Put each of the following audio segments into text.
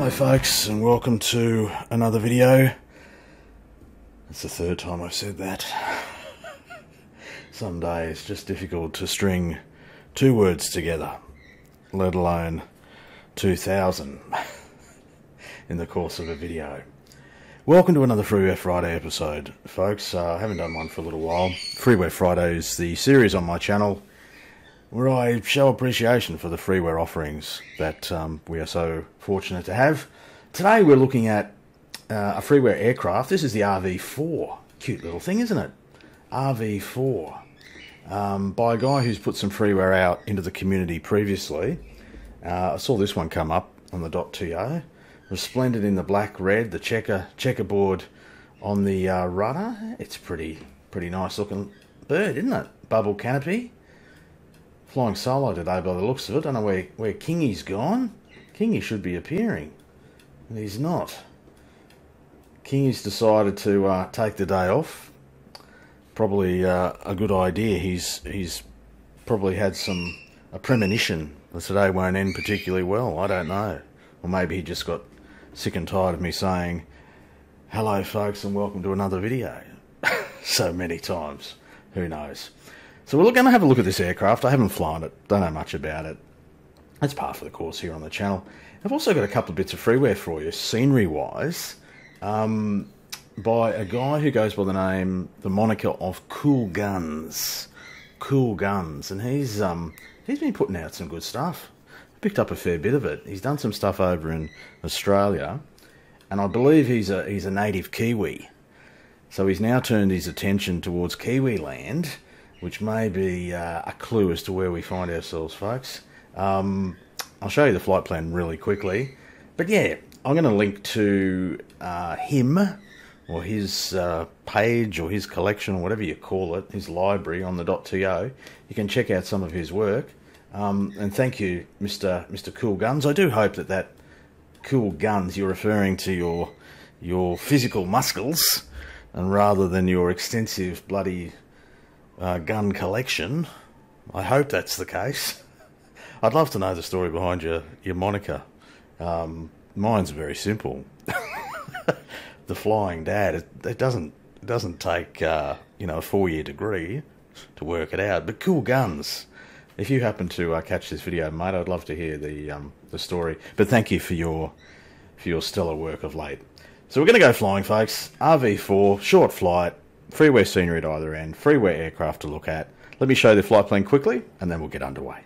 Hello folks, and welcome to another video. It's the third time I've said that. Some days it's just difficult to string two words together, let alone 2,000 in the course of a video. Welcome to another Freeware Friday episode, folks. I haven't done one for a little while. Freeware Friday is the series on my channel where I show appreciation for the freeware offerings that we are so fortunate to have. Today we're looking at a freeware aircraft. This is the RV-4. Cute little thing, isn't it? RV-4. By a guy who's put some freeware out into the community previously. I saw this one come up on the .to. Resplendent in the black, red, the checkerboard on the rudder. It's pretty nice looking bird, isn't it? Bubble canopy. Flying solo today by the looks of it. Don't know where Kingy's gone. Kingy should be appearing, and he's not. Kingy's decided to take the day off. Probably a good idea. He's probably had a premonition that today won't end particularly well. I don't know. Or maybe he just got sick and tired of me saying, "Hello folks and welcome to another video," so many times. Who knows? So we're going to have a look at this aircraft. I haven't flown it, don't know much about it. That's part of the course here on the channel. I've also got a couple of bits of freeware for you, scenery-wise, by a guy who goes by the moniker of CoolGunS. CoolGunS, and he's been putting out some good stuff. I picked up a fair bit of it. He's done some stuff over in Australia, and I believe he's a native Kiwi. So he's now turned his attention towards Kiwi land, which may be a clue as to where we find ourselves, folks. I'll show you the flight plan really quickly. But yeah, I'm going to link to him, or his page, or his collection, or whatever you call it, his library on the .to. You can check out some of his work. And thank you, Mr. CoolGunS. I do hope that CoolGunS, you're referring to your physical muscles, and rather than your extensive bloody gun collection. I hope that's the case. I'd love to know the story behind your moniker. Mine's very simple. The Flying Dad. It doesn't take a 4-year degree to work it out. But CoolGunS, if you happen to catch this video, mate, I'd love to hear the story. But thank you for your stellar work of late. So we're going to go flying, folks. RV-4, short flight. Freeware scenery at either end, freeware aircraft to look at. Let me show you the flight plan quickly, and then we'll get underway.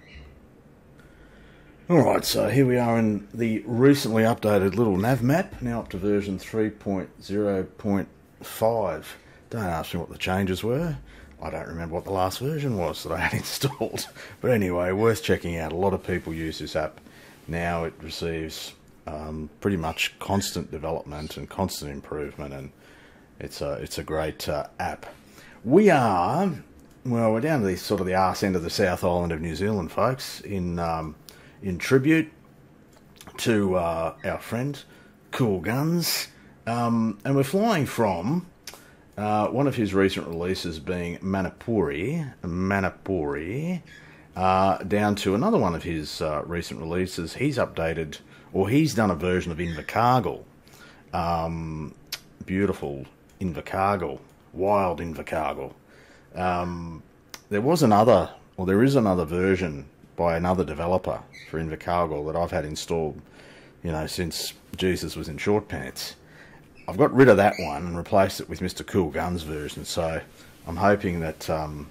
Alright, so here we are in the recently updated little nav map, now up to version 3.0.5. Don't ask me what the changes were. I don't remember what the last version was that I had installed. But anyway, worth checking out. A lot of people use this app. Now it receives pretty much constant development and constant improvement, and it's a great app. We're down to the arse end of the South Island of New Zealand, folks, in tribute to our friend CoolGunS, and we're flying from one of his recent releases being Manapouri, down to another one of his recent releases. He's updated, or he's done a version of Invercargill. Beautiful Invercargill, wild Invercargill. There is another version by another developer for Invercargill that I've had installed, since Jesus was in short pants. I've got rid of that one and replaced it with Mr. CoolGunS version, so I'm hoping that, I'm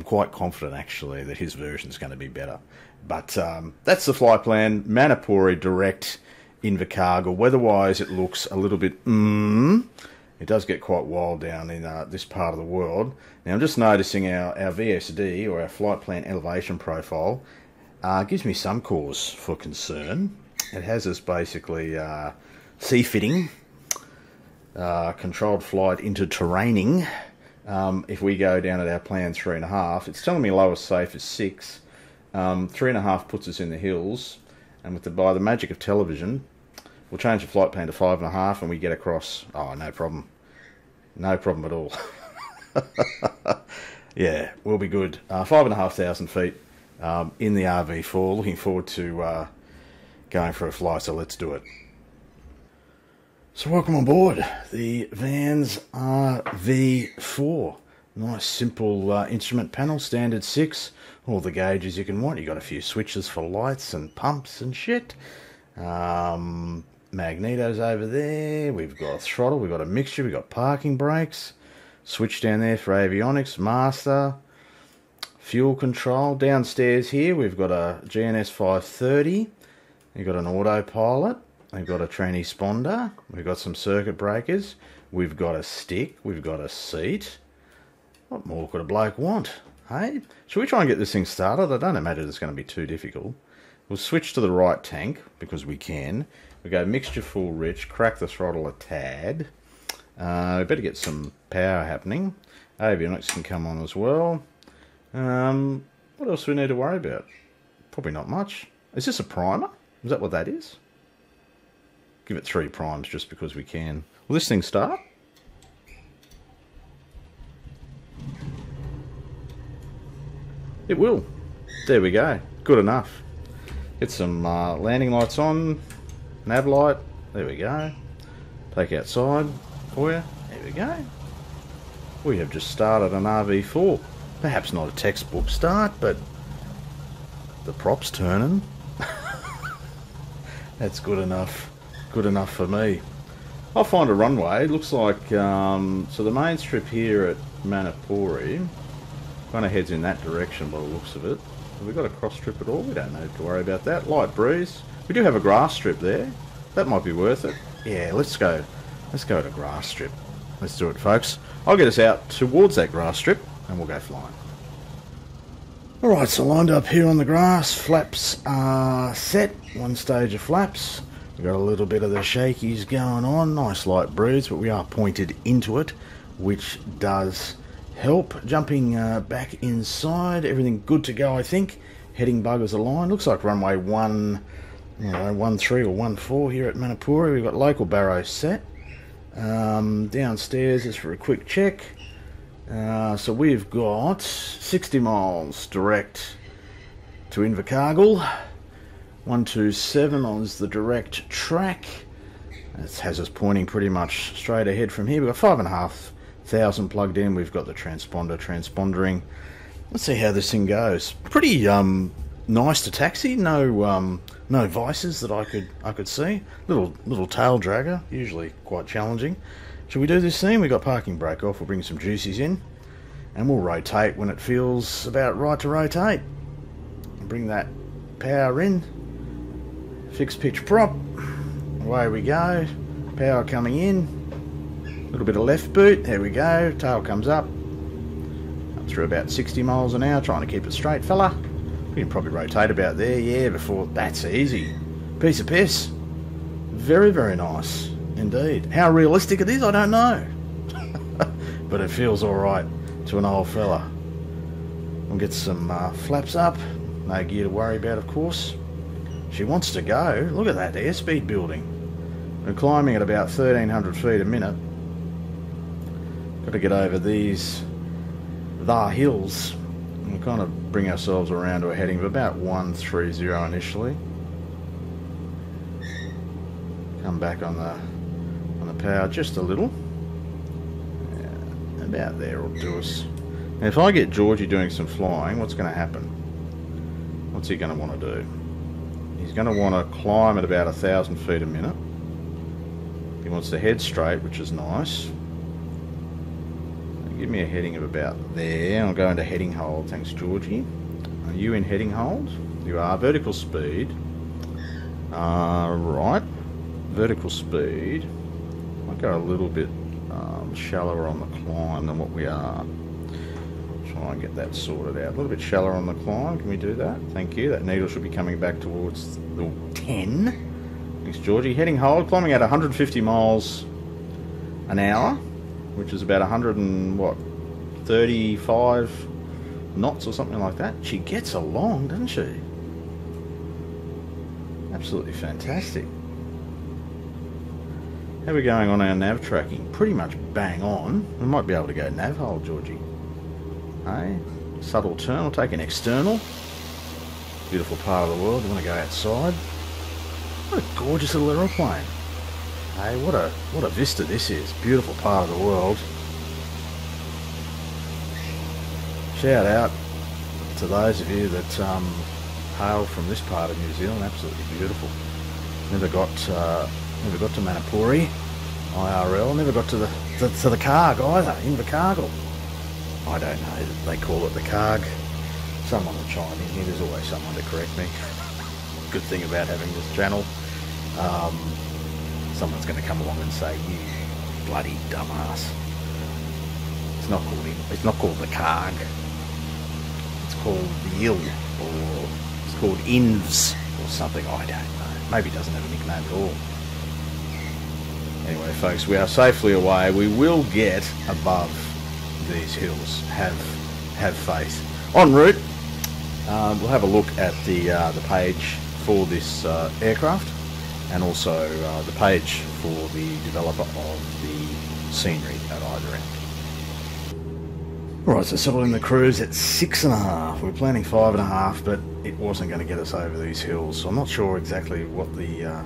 quite confident actually that his version is going to be better. But that's the flight plan, Manapouri direct Invercargill. Weather-wise, it looks a little bit It does get quite wild down in this part of the world. Now I'm just noticing our VSD, or our flight plan elevation profile, gives me some cause for concern. It has us basically sea-fitting, controlled flight into terraining. If we go down at our plan 3.5, it's telling me lowest safe is 6. 3.5 puts us in the hills, and by the magic of television, we'll change the flight plan to 5.5 and we get across. Oh, no problem. No problem at all. Yeah, we'll be good. 5,500 feet in the RV-4. Looking forward to going for a fly, so let's do it. So welcome on board the Van's RV-4. Nice simple instrument panel, standard 6. All the gauges you can want. You got a few switches for lights and pumps and shit. Magnetos over there. We've got a throttle. We've got a mixture. We've got parking brakes. Switch down there for avionics. Master. Fuel control. Downstairs here we've got a GNS 530. We've got an autopilot. We've got a transponder, we've got some circuit breakers, we've got a stick, we've got a seat. What more could a bloke want, hey? Should we try and get this thing started? I don't imagine it's going to be too difficult. We'll switch to the right tank, because we can. We go mixture full rich, crack the throttle a tad. We better get some power happening. Avionics can come on as well. What else do we need to worry about? Probably not much. Is this a primer? Is that what that is? Give it 3 primes just because we can. Will this thing start? It will. There we go. Good enough. Get some landing lights on. Nav light. There we go. Take outside for you. There we go. We have just started an RV-4. Perhaps not a textbook start, but the prop's turning. That's good enough. Good enough for me. I'll find a runway. It looks like, so the main strip here at Manapouri kind of heads in that direction by the looks of it. Have we got a cross strip at all? We don't need to worry about that. Light breeze. We do have a grass strip there. That might be worth it. Yeah, let's go. Let's go to grass strip. Let's do it, folks. I'll get us out towards that grass strip and we'll go flying. Alright, so lined up here on the grass. Flaps are set. One stage of flaps. We've got a little bit of the shakies going on. Nice light breeze, but we are pointed into it, which does help. Jumping back inside. Everything good to go, I think. Heading buggers aligned. Looks like runway 13 or 14 here at Manapouri. We've got local barrows set. Downstairs is for a quick check. So we've got 60 miles direct to Invercargill. 127 on the direct track. This has us pointing pretty much straight ahead from here. We've got 5,500 plugged in. We've got the transpondering. Let's see how this thing goes. Pretty nice to taxi. No vices that I could see. Little tail dragger, usually quite challenging. Should we do this thing? We've got parking brake off. We'll bring some juicies in, and we'll rotate when it feels about right to rotate. Bring that power in. Fixed pitch prop, away we go, power coming in, a little bit of left boot, there we go, tail comes up through about 60 miles an hour, trying to keep it straight, fella. We can probably rotate about there, yeah, before, that's easy. Piece of piss. Very, very nice, indeed. How realistic it is, I don't know. But it feels alright to an old fella. We'll get some flaps up, no gear to worry about, of course. She wants to go. Look at that airspeed building. We're climbing at about 1,300 feet a minute. Got to get over the hills. We'll kind of bring ourselves around to a heading of about 130 initially. Come back on the power just a little. Yeah, about there will do us. Now if I get Georgie doing some flying, what's going to happen? What's he going to want to do? He's going to want to climb at about 1,000 feet a minute. He wants to head straight, which is nice. Give me a heading of about there. I'll go into heading hold. Thanks, Georgie. Are you in heading hold? You are. Vertical speed. Right. Vertical speed. I'll go a little bit shallower on the climb than what we are. Try and get that sorted out. A little bit shallower on the climb. Can we do that? Thank you. That needle should be coming back towards the 10. Thanks, Georgie. Heading hold. Climbing at 150 miles an hour, which is about 135 knots or something like that. She gets along, doesn't she? Absolutely fantastic. How are we going on our nav tracking? Pretty much bang on. We might be able to go nav hold, Georgie. Hey, subtle turn. We'll take an external. Beautiful part of the world. You want to go outside. What a gorgeous little aeroplane. Hey, what a vista this is. Beautiful part of the world. Shout out to those of you that hail from this part of New Zealand. Absolutely beautiful. Never got to Manapouri IRL. Never got to the Carg either. Invercargill. I don't know. They call it the Carg. Someone will chime in here. There's always someone to correct me. Good thing about having this channel. Someone's going to come along and say, "You bloody dumbass." It's not called the Carg. It's called the Ill, or it's called Invs, or something. I don't know. Maybe it doesn't have a nickname at all. Anyway, folks, we are safely away. We will get above these hills. Have faith. En route, we'll have a look at the page for this aircraft, and also the page for the developer of the scenery at either end. Alright, so settled in the cruise at 6.5. We were planning 5.5, but it wasn't going to get us over these hills. So I'm not sure exactly what the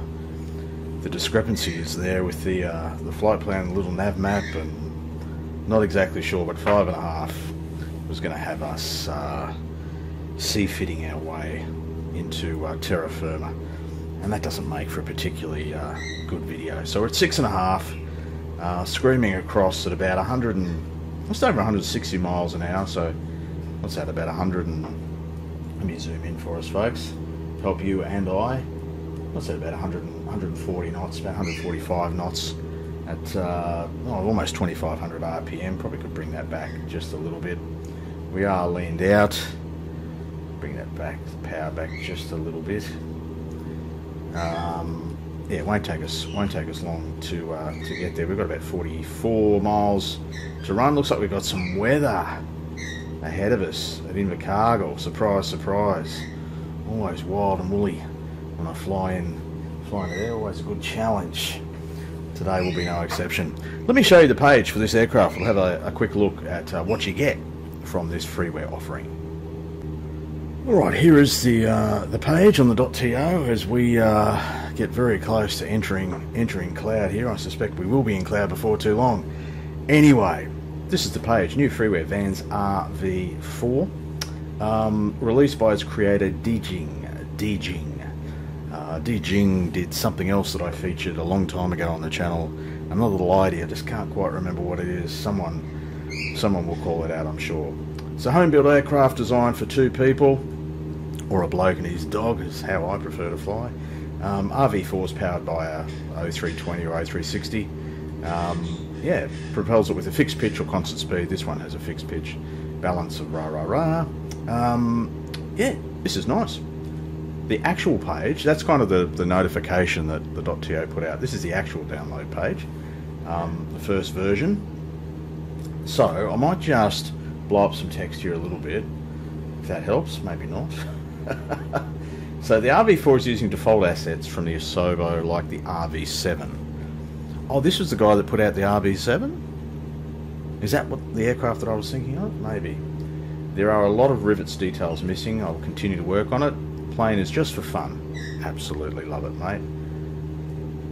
discrepancy is there with the flight plan, the little nav map, and not exactly sure, but 5.5 was going to have us sea-fitting our way into terra firma, and that doesn't make for a particularly good video. So we're at 6.5, screaming across at about just over 160 miles an hour. So what's that, about 100 and, let me zoom in for us, folks, help you and I. What's that, about 140 knots, about 145 knots at almost 2,500 RPM. Probably could bring that back just a little bit. We are leaned out. Bring that back, power back just a little bit. Yeah, it won't take us long to get there. We've got about 44 miles to run. Looks like we've got some weather ahead of us at Invercargill. Surprise, surprise. Always wild and woolly when I fly in there. Always a good challenge. Today will be no exception. Let me show you the page for this aircraft. We'll have a quick look at what you get from this freeware offering. Alright, here is the page on the .to as we get very close to entering cloud here. I suspect we will be in cloud before too long. Anyway, this is the page. New freeware vans RV-4, released by its creator dodgy. Dodgy did something else that I featured a long time ago on the channel. Another little idea, I just can't quite remember what it is. Someone will call it out, I'm sure. It's a home-built aircraft designed for two people, or a bloke and his dog, is how I prefer to fly. RV-4 is powered by a 0320 or 0360. Yeah, propels it with a fixed pitch or constant speed. This one has a fixed pitch. Balance of rah. Yeah, this is nice. The actual page, that's kind of the notification that the .to put out. This is the actual download page, the first version. So I might just blow up some text here a little bit, if that helps, maybe not. So the RV-4 is using default assets from the Asobo, like the RV-7. Oh, this was the guy that put out the RV-7? Is that what the aircraft that I was thinking of? Maybe. There are a lot of rivets details missing. I will continue to work on it. Plane is just for fun. Absolutely love it, mate.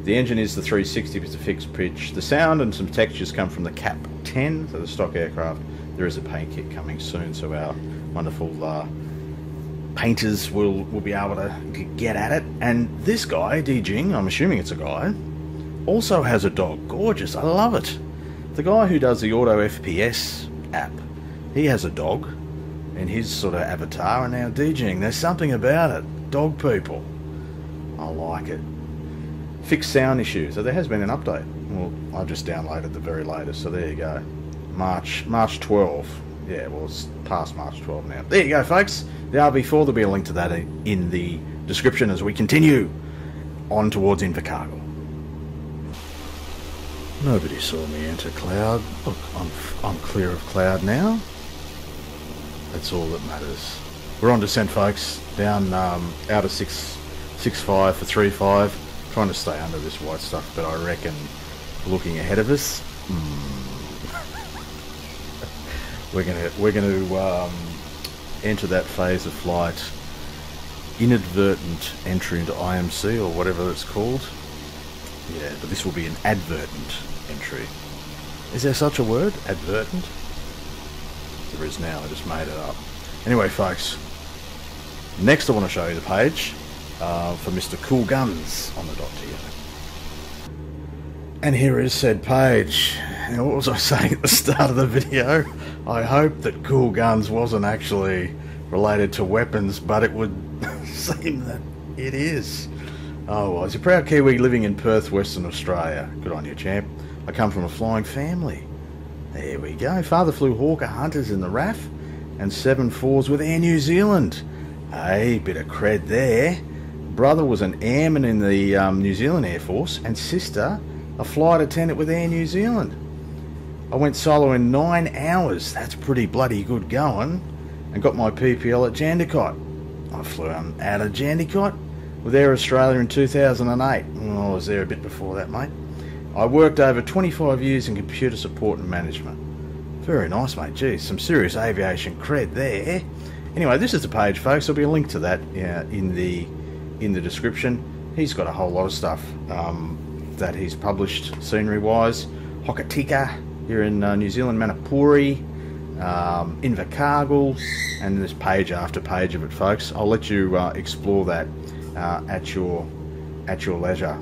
The engine is the 360 with a fixed pitch. The sound and some textures come from the Cap 10, so the stock aircraft. There is a paint kit coming soon, so our wonderful painters will be able to get at it. And this guy, Djing, I'm assuming it's a guy, also has a dog. Gorgeous, I love it. The guy who does the Auto FPS app, he has a dog in his sort of avatar, and now Djing, there's something about it. Dog people. I like it. Fixed sound issues. So there has been an update. Well, I've just downloaded the very latest, so there you go. March 12. Yeah, well, it's past March 12 now. There you go, folks. The RV-4, there'll be a link to that in the description as we continue on towards Invercargill. Nobody saw me enter cloud. Look, I'm clear of cloud now. That's all that matters. We're on descent, folks. Down out of 6.5 for 3.5. Trying to stay under this white stuff, but I reckon looking ahead of us, we're gonna enter that phase of flight, inadvertent entry into IMC or whatever it's called. Yeah, but this will be an advertent entry. Is there such a word? Advertent? There is now, I just made it up. Anyway, folks, next I want to show you the page for Mr. CoolGunS on the .to. And here is said page. And what was I saying at the start of the video? I hope that CoolGunS wasn't actually related to weapons, but it would seem that it is. Oh, well, he's a proud Kiwi living in Perth, Western Australia. Good on you, champ. I come from a flying family. There we go. Father flew Hawker Hunters in the RAF and 7.4s with Air New Zealand. Hey, bit of cred there. Brother was an airman in the New Zealand Air Force, and sister a flight attendant with Air New Zealand. I went solo in 9 hours. That's pretty bloody good going. And got my PPL at Jandakot. I flew out of Jandakot with Air Australia in 2008. Well, I was there a bit before that, mate. I worked over 25 years in computer support and management. Very nice, mate. Geez, some serious aviation cred there. Anyway, this is the page, folks. There'll be a link to that in the description. He's got a whole lot of stuff that he's published scenery-wise. Hokitika here in New Zealand, Manapouri, Invercargill, and there's page after page of it, folks. I'll let you explore that at your leisure.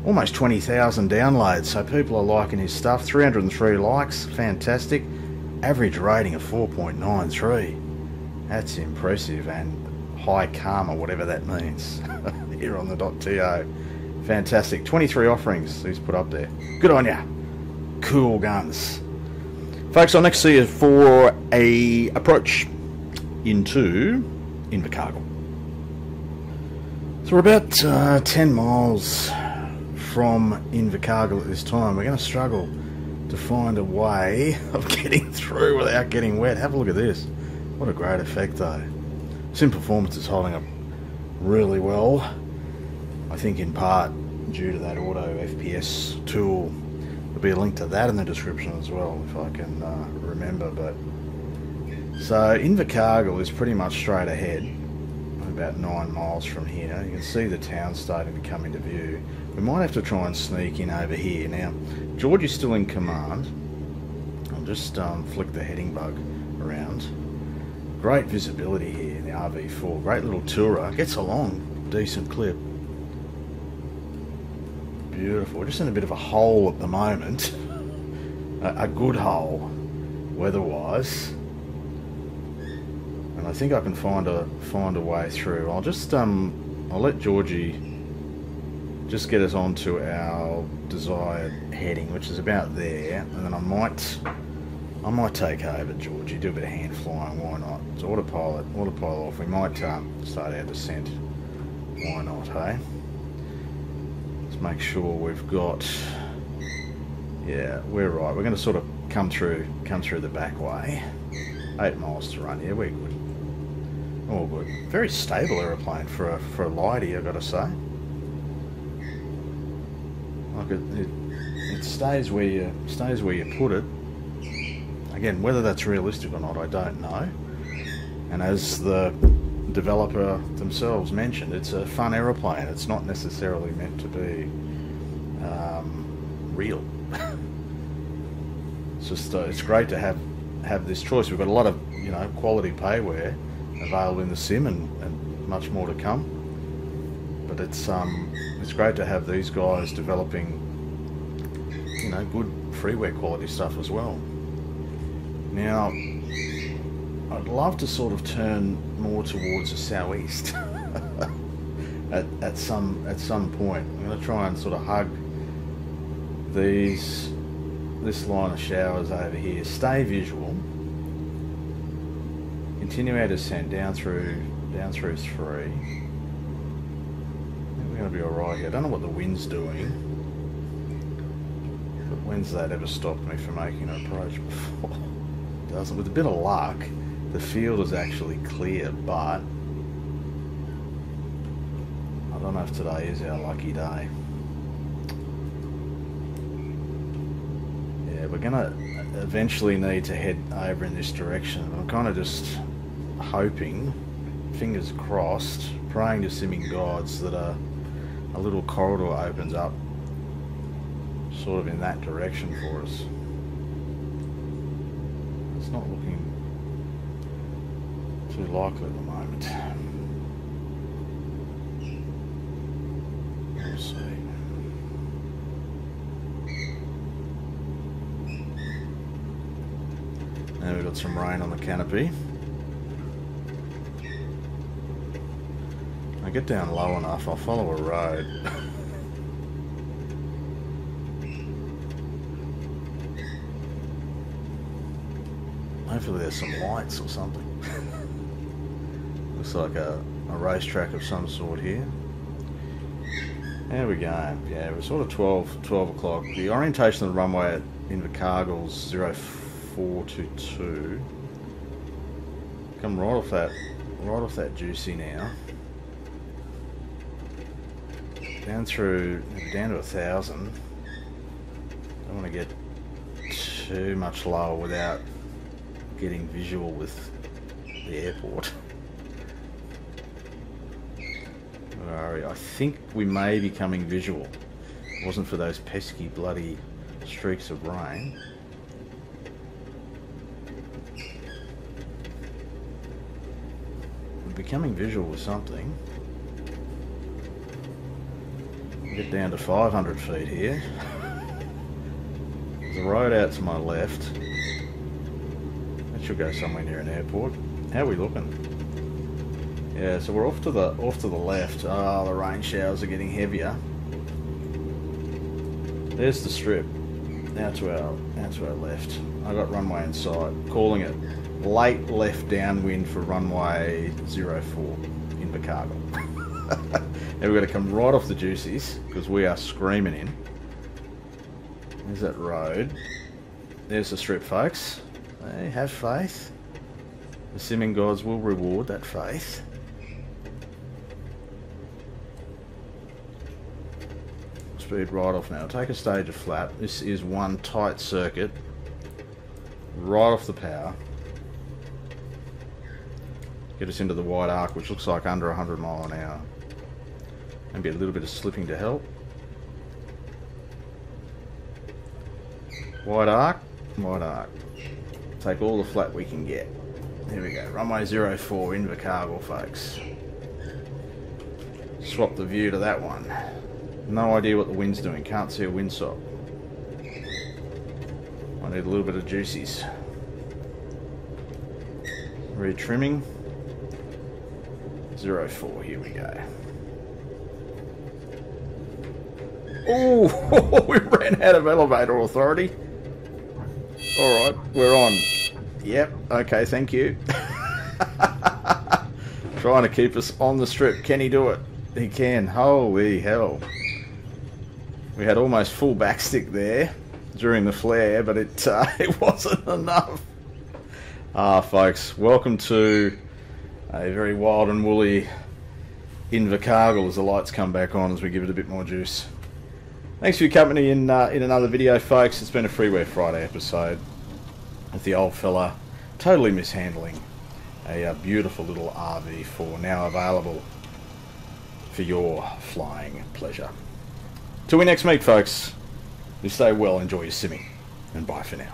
Almost 20,000 downloads, so people are liking his stuff. 303 likes, fantastic. Average rating of 4.93. That's impressive, and high karma, whatever that means, here on the .to. Fantastic. 23 offerings he's put up there. Good on ya. CoolGunS. Folks, I'll next see you for a approach into Invercargill. So we're about 10 miles from Invercargill at this time. We're going to struggle to find a way of getting through without getting wet. Have a look at this. What a great effect though. Sim Performance is holding up really well. I think in part due to that auto FPS tool. There'll be a link to that in the description as well if I can remember. But so Invercargill is pretty much straight ahead, about 9 miles from here. You can see the town starting to come into view. We might have to try and sneak in over here. Now, George is still in command. I'll just flick the heading bug around. Great visibility here in the RV-4. Great little tourer. Gets along, decent clip. Beautiful. We're just in a bit of a hole at the moment. A good hole, weather-wise. And I think I can find a way through. I'll just I'll let Georgie just get us onto our desired heading, which is about there, and then I might take over, Georgie, do a bit of hand flying, why not? It's autopilot off. We might start our descent. Why not, hey? Let's make sure we've got. Yeah, we're right. We're going to sort of come through the back way. 8 miles to run. Yeah, we're good. All good. Very stable aeroplane for a lighty, I've got to say. Like it stays where you put it. Again, whether that's realistic or not, I don't know. And as the developer themselves mentioned, it's a fun aeroplane. It's not necessarily meant to be real. It's just it's great to have this choice. We've got a lot of quality payware available in the sim, and much more to come. But it's great to have these guys developing good freeware quality stuff as well. Now, I'd love to sort of turn more towards the southeast at some point. I'm going to try and sort of hug this line of showers over here. Stay visual. Continue our descent down through 3. We're going to be all right here. I don't know what the wind's doing, but when's that ever stopped me from making an approach before? It doesn't. With a bit of luck, the field is actually clear, but I don't know if today is our lucky day. Yeah, we're going to eventually need to head over in this direction. I'm kind of just hoping, fingers crossed, praying to simming gods that a little corridor opens up sort of in that direction for us. It's not looking too likely at the moment. We'll see. Now we've got some rain on the canopy. I get down low enough, I'll follow a road. Hopefully there's some lights or something. Looks like a racetrack of some sort here. There we go. Yeah, we're sort of 12 o'clock. The orientation of the runway at Invercargill's 0422. Come right off that juicy now. Down to 1,000. Don't want to get too much lower without getting visual with the airport. Where are we? I think we may be coming visual. It wasn't for those pesky bloody streaks of rain. We're becoming visual with something. Get down to 500 feet here. There's a road out to my left. That should go somewhere near an airport. How are we looking? Yeah, so we're off to the left. Ah, the rain showers are getting heavier. There's the strip. Out to our left. I got runway in sight. Calling it late left downwind for runway 04 Invercargill. Now we've got to come right off the juicies because we are screaming in. There's that road. There's the strip, folks. Hey, have faith. The simming gods will reward that faith. Speed right off now. Take a stage of flat. This is one tight circuit. Right off the power. Get us into the wide arc, which looks like under 100 mile an hour. Maybe a little bit of slipping to help. Wide arc, wide arc. Take all the flat we can get. There we go. Runway 04 Invercargill, folks. Swap the view to that one. No idea what the wind's doing. Can't see a windsock. I need a little bit of juices. Retrimming. 04, here we go. Oh, we ran out of elevator authority. Alright, we're on. Yep, okay, thank you. Trying to keep us on the strip. Can he do it? He can. Holy hell. We had almost full backstick there during the flare, but it wasn't enough. Folks, welcome to a very wild and woolly Invercargill as the lights come back on as we give it a bit more juice. Thanks for your company in another video, folks. It's been a Freeware Friday episode with the old fella totally mishandling a beautiful little RV-4 now available for your flying pleasure. Till we next meet, folks, you stay well, enjoy your simming, and bye for now.